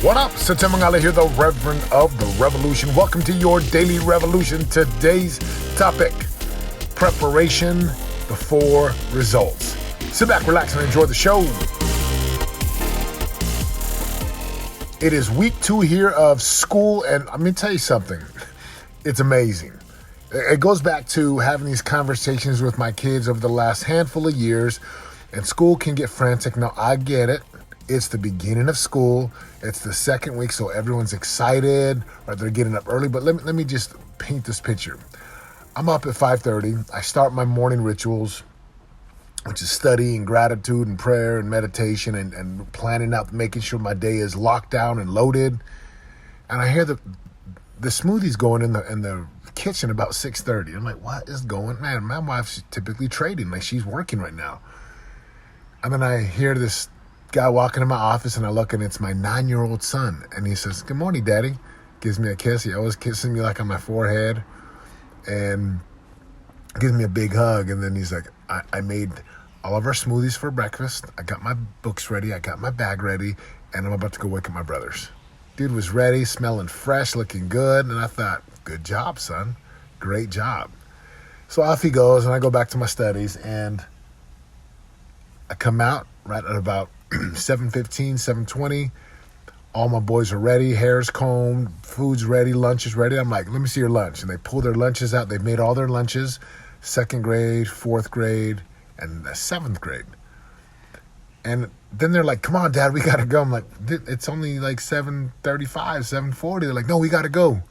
What up? Satemangala here, the Reverend of the Revolution. Welcome to your Daily Revolution. Today's topic, preparation before results. Sit back, relax, and enjoy the show. It is week 2 here of school, and let me tell you something. It's amazing. It goes back to having these conversations with my kids over the last handful of years, and school can get frantic. Now, I get it. It's the beginning of school. It's the second week, so everyone's excited, or they're getting up early. But let me just paint this picture. I'm up at 5:30. I start my morning rituals, which is study and gratitude and prayer and meditation and planning out, making sure my day is locked down and loaded. And I hear the smoothies going in the kitchen about 6:30. I'm like, what is going? Man, my wife's typically trading, like she's working right now. And then I hear this guy walking in my office, and I look, and it's my 9-year-old son. And he says, "Good morning, Daddy." Gives me a kiss. He always kissing me like on my forehead, and gives me a big hug. And then he's like, I made all of our smoothies for breakfast. I got my books ready. I got my bag ready, and I'm about to go wake up my brothers. Dude was ready, smelling fresh, looking good. And I thought, good job, son. Great job. So off he goes, and I go back to my studies, and I come out right at about 7:15, 7:20. All my boys are ready, hair's combed, food's ready, lunch is ready. I'm like, let me see your lunch. And they pull their lunches out. They've made all their lunches, 2nd grade, 4th grade, and 7th grade. And then they're like, come on, Dad, we got to go. I'm like, it's only like 7:35, 7:40. They're like, no, we got to go.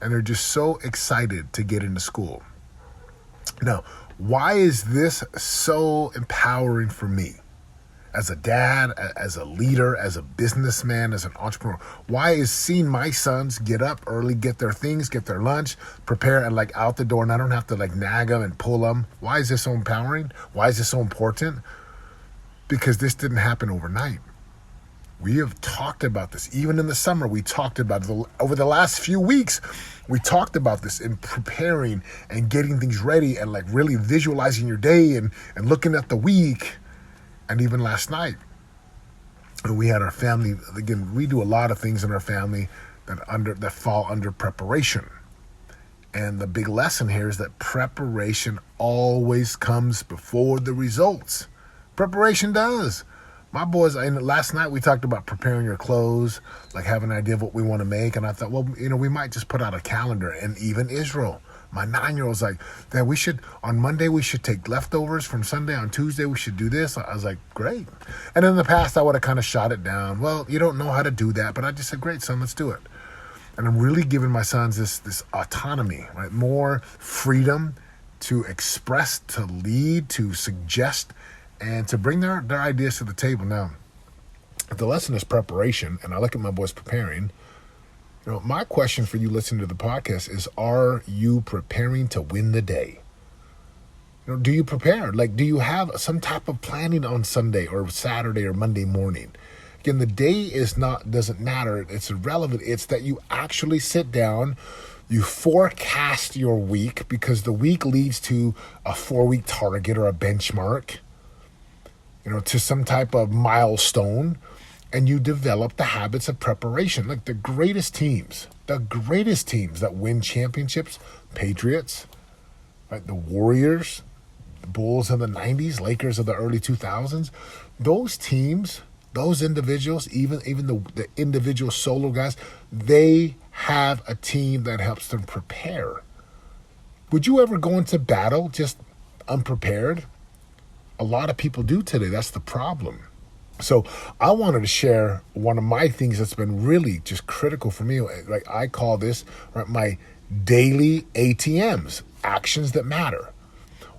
And they're just so excited to get into school. Now, why is this so empowering for me? As a dad, as a leader, as a businessman, as an entrepreneur, why is seeing my sons get up early, get their things, get their lunch, prepare, and like out the door, and I don't have to like nag them and pull them? Why is this so empowering? Why is this so important? Because this didn't happen overnight. We have talked about this. Even in the summer, we talked about it. Over the last few weeks, we talked about this in preparing and getting things ready and like really visualizing your day and looking at the week. And even last night, we had our family. Again, we do a lot of things in our family that fall under preparation. And the big lesson here is that preparation always comes before the results. Preparation does. My boys, last night we talked about preparing your clothes, like having an idea of what we want to make. And I thought, well, we might just put out a calendar. And even Israel, my 9-year-old's like, Dad, on Monday, we should take leftovers from Sunday. On Tuesday, we should do this. I was like, great. And in the past, I would have kind of shot it down. Well, you don't know how to do that. But I just said, great, son, let's do it. And I'm really giving my sons this autonomy, right? More freedom to express, to lead, to suggest, and to bring their ideas to the table. Now, if the lesson is preparation, and I look at my boys preparing, my question for you listening to the podcast is, are you preparing to win the day? Do you prepare? Like, do you have some type of planning on Sunday or Saturday or Monday morning? Again, the day doesn't matter. It's irrelevant. It's that you actually sit down, you forecast your week, because the week leads to a 4-week target or a benchmark, to some type of milestone. And you develop the habits of preparation. Like the greatest teams that win championships, Patriots, right? The Warriors, the Bulls in the 90s, Lakers of the early 2000s. Those teams, those individuals, even the individual solo guys, they have a team that helps them prepare. Would you ever go into battle just unprepared? A lot of people do today. That's the problem. So I wanted to share one of my things that's been really just critical for me. Like I call this, right, my daily ATMs, actions that matter.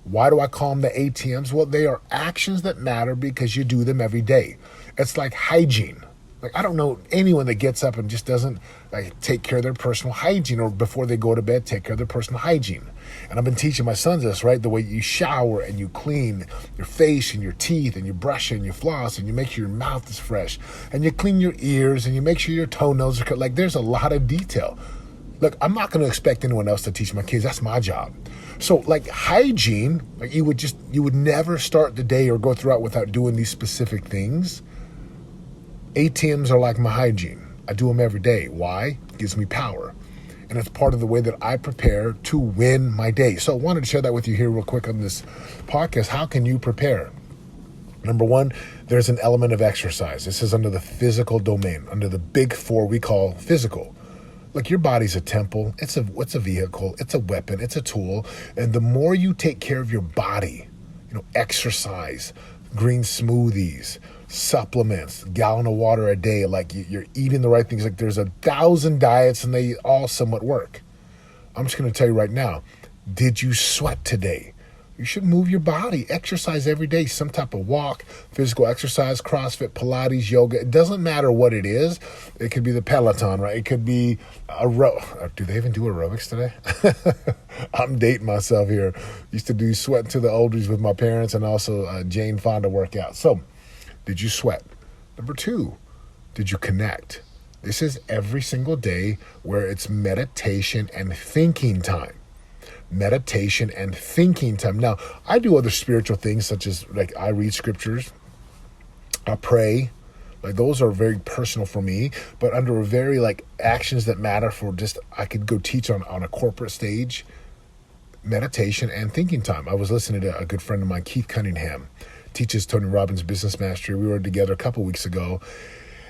Why do I call them the ATMs? Well, they are actions that matter because you do them every day. It's like hygiene. Like I don't know anyone that gets up and just doesn't like take care of their personal hygiene, or before they go to bed, take care of their personal hygiene. And I've been teaching my sons this, right? The way you shower and you clean your face and your teeth and you brush and you floss and you make sure your mouth is fresh and you clean your ears and you make sure your toenails are cut. Like there's a lot of detail. Look, I'm not going to expect anyone else to teach my kids. That's my job. So like hygiene, like you would never start the day or go throughout without doing these specific things. ATMs are like my hygiene. I do them every day. Why? It gives me power. And it's part of the way that I prepare to win my day. So I wanted to share that with you here real quick on this podcast. How can you prepare? Number one, there's an element of exercise. This is under the physical domain, under the big four we call physical. Look, your body's a temple. It's a vehicle. It's a weapon. It's a tool. And the more you take care of your body, exercise, green smoothies, supplements, gallon of water a day, like you're eating the right things. Like there's 1,000 diets and they all somewhat work. I'm just going to tell you right now, did you sweat today? You should move your body, exercise every day, some type of walk, physical exercise, CrossFit, Pilates, yoga. It doesn't matter what it is. It could be the Peloton, right? It could be do they even do aerobics today? I'm dating myself here. Used to do sweat to the oldies with my parents and also Jane Fonda workout. So, did you sweat? Number two, did you connect? This is every single day where it's meditation and thinking time. Meditation and thinking time. Now, I do other spiritual things such as I read scriptures, I pray. Those are very personal for me, but under a very actions that matter for I could go teach on a corporate stage. Meditation and thinking time. I was listening to a good friend of mine, Keith Cunningham, teaches Tony Robbins Business Mastery. We were together a couple weeks ago.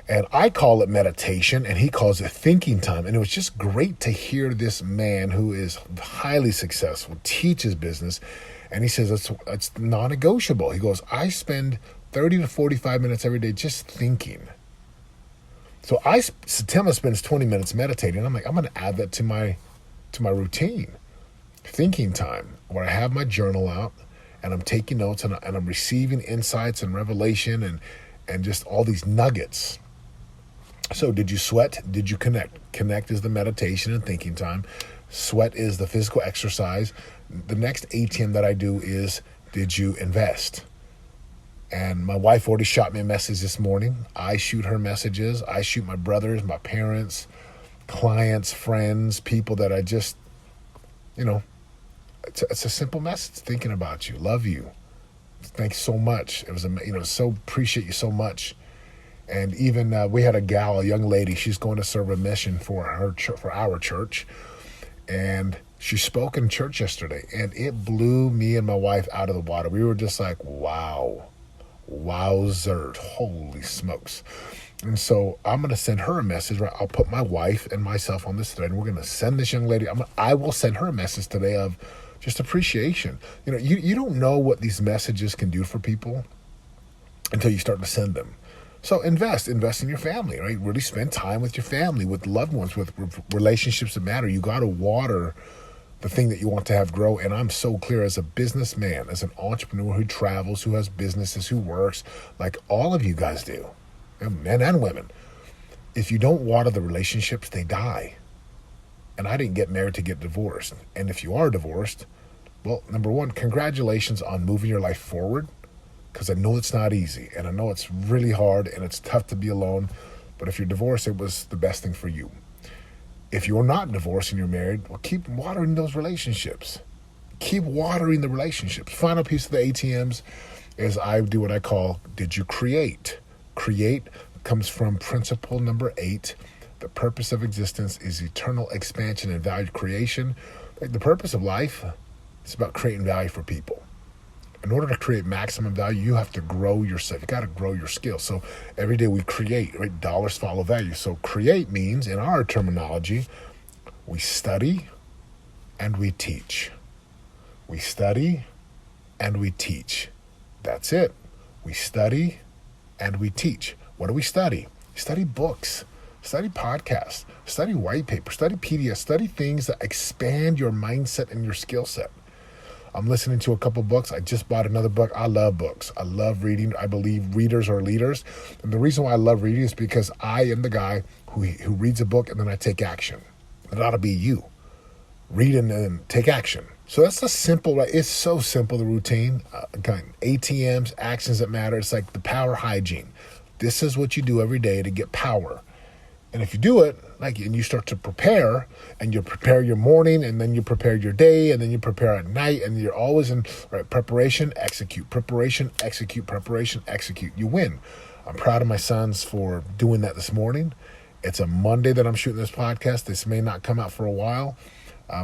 And I call it meditation, and he calls it thinking time. And it was just great to hear this man who is highly successful, teaches business, and he says it's non-negotiable. He goes, I spend 30 to 45 minutes every day just thinking. So Tim spends 20 minutes meditating. I'm like, I'm going to add that to my routine. Thinking time, where I have my journal out, and I'm taking notes, and I'm receiving insights and revelation and just all these nuggets. So did you sweat? Did you connect? Connect is the meditation and thinking time. Sweat is the physical exercise. The next ATM that I do is, did you invest? And my wife already shot me a message this morning. I shoot her messages. I shoot my brothers, my parents, clients, friends, people that I just, it's a simple message. Thinking about you. Love you. Thanks so much. It was, so appreciate you so much. And even we had a young lady, she's going to serve a mission for our church. And she spoke in church yesterday, and it blew me and my wife out of the water. We were just like, wow, wowzer, holy smokes. And so I'm going to send her a message. Right? I'll put my wife and myself on this thread, and we're going to send this young lady. I will send her a message today of just appreciation. You don't know what these messages can do for people until you start to send them. So invest in your family, right? Really spend time with your family, with loved ones, with relationships that matter. You got to water the thing that you want to have grow. And I'm so clear as a businessman, as an entrepreneur who travels, who has businesses, who works, like all of you guys do, men and women. If you don't water the relationships, they die. And I didn't get married to get divorced. And if you are divorced, well, number one, congratulations on moving your life forward, because I know it's not easy, and I know it's really hard, and it's tough to be alone. But if you're divorced, it was the best thing for you. If you're not divorced and you're married, well, keep watering those relationships. Keep watering the relationships. Final piece of the ATMs is I do what I call, did you create? Create comes from principle number 8. The purpose of existence is eternal expansion and value creation. The purpose of life is about creating value for people. In order to create maximum value, you have to grow yourself. You got to grow your skills. So every day we create, right? Dollars follow value. So create means, in our terminology, we study and we teach. We study and we teach. That's it. We study and we teach. What do we study? Study books, study podcasts, study white papers, study PDFs, study things that expand your mindset and your skill set. I'm listening to a couple books. I just bought another book. I love books. I love reading. I believe readers are leaders. And the reason why I love reading is because I am the guy who reads a book and then I take action. It ought to be you. Read and then take action. So that's the simple, right? It's so simple, the routine. ATMs, actions that matter. It's like the power hygiene. This is what you do every day to get power. And if you do it, and you start to prepare, and you prepare your morning, and then you prepare your day, and then you prepare at night, and you're always in preparation, execute, preparation, execute, preparation, execute. You win. I'm proud of my sons for doing that this morning, It's a Monday that I'm shooting this podcast. This may not come out for a while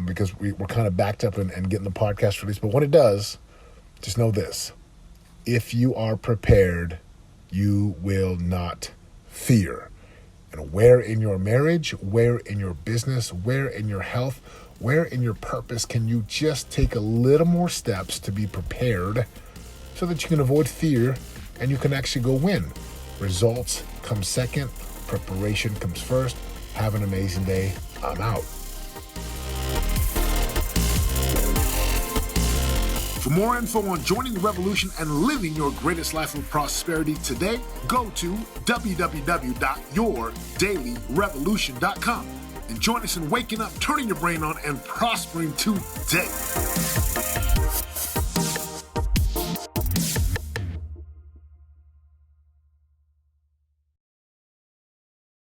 because we're kind of backed up and getting the podcast released. But when it does, just know this. If you are prepared, you will not fear. And where in your marriage, where in your business, where in your health, where in your purpose can you just take a little more steps to be prepared so that you can avoid fear and you can actually go win? Results come second. Preparation comes first. Have an amazing day. I'm out. For more info on joining the revolution and living your greatest life of prosperity today, go to www.yourdailyrevolution.com and join us in waking up, turning your brain on, and prospering today.